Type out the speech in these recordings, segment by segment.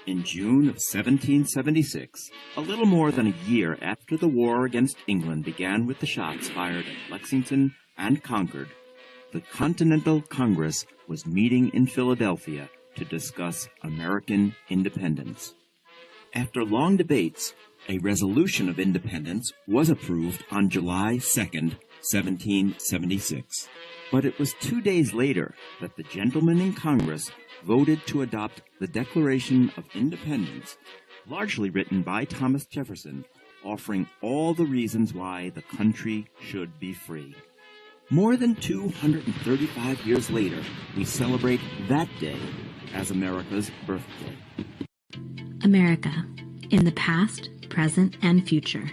In June of 1776, a little more than a year after the war against England began with the shots fired at Lexington and Concord, the Continental Congress was meeting in Philadelphia to discuss American independence. After long debates, a resolution of independence was approved on July 2nd, 1776. But it was 2 days later that the gentlemen in Congress voted to adopt the Declaration of Independence, largely written by Thomas Jefferson, offering all the reasons why the country should be free. More than 235 years later, we celebrate that day as America's birthday. America, in the past, present, and future.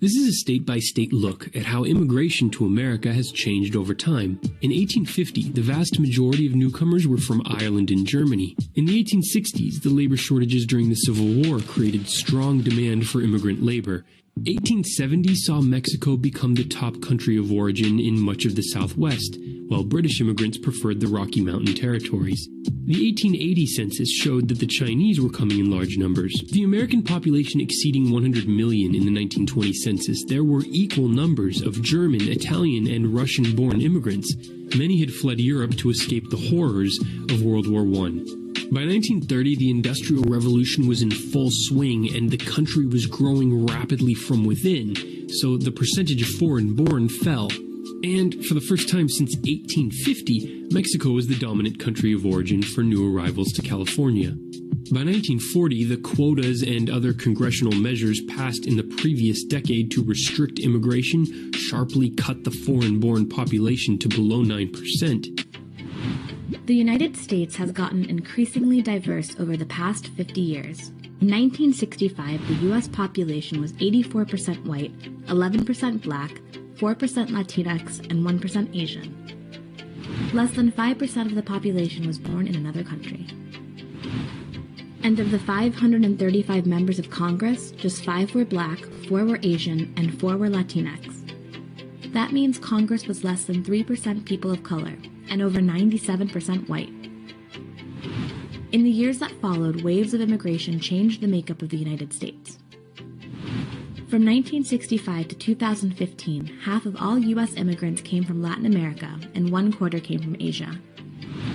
This is a state-by-state look at how immigration to America has changed over time. In 1850, the vast majority of newcomers were from Ireland and Germany. In the 1860s, the labor shortages during the Civil War created strong demand for immigrant labor. 1870 saw Mexico become the top country of origin in much of the Southwest, while British immigrants preferred the Rocky Mountain territories. The 1880 census showed that the Chinese were coming in large numbers. The American population exceeding 100 million in the 1920 census, there were equal numbers of German, Italian, and Russian-born immigrants. Many had fled Europe to escape the horrors of World War I. By 1930, the Industrial Revolution was in full swing, and the country was growing rapidly from within, so the percentage of foreign-born fell. And for the first time since 1850, Mexico was the dominant country of origin for new arrivals to California. By 1940, the quotas and other congressional measures passed in the previous decade to restrict immigration sharply cut the foreign-born population to below 9%. The United States has gotten increasingly diverse over the past 50 years. In 1965, the U.S. population was 84% white, 11% black, 4% Latinx, and 1% Asian. Less than 5% of the population was born in another country. And of the 535 members of Congress, just 5 were black, 4 were Asian, and 4 were Latinx. That means Congress was less than 3% people of color, and over 97% white. In the years that followed, waves of immigration changed the makeup of the United States. From 1965 to 2015, half of all U.S. immigrants came from Latin America, and 1/4 came from Asia.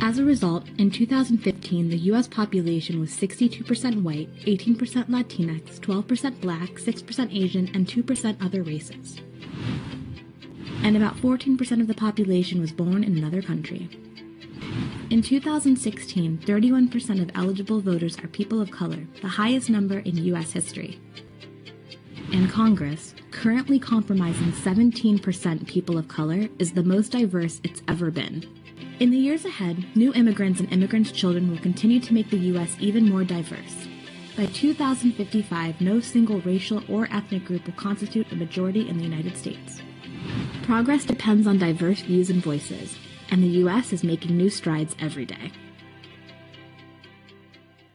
As a result, in 2015, the U.S. population was 62% white, 18% Latinx, 12% black, 6% Asian, and 2% other races. And about 14% of the population was born in another country. In 2016, 31% of eligible voters are people of color, the highest number in U.S. history. And Congress, currently comprising 17% people of color, is the most diverse it's ever been. In the years ahead, new immigrants and immigrants' children will continue to make the U.S. even more diverse. By 2055, no single racial or ethnic group will constitute a majority in the United States. Progress depends on diverse views and voices, and the U.S. is making new strides every day.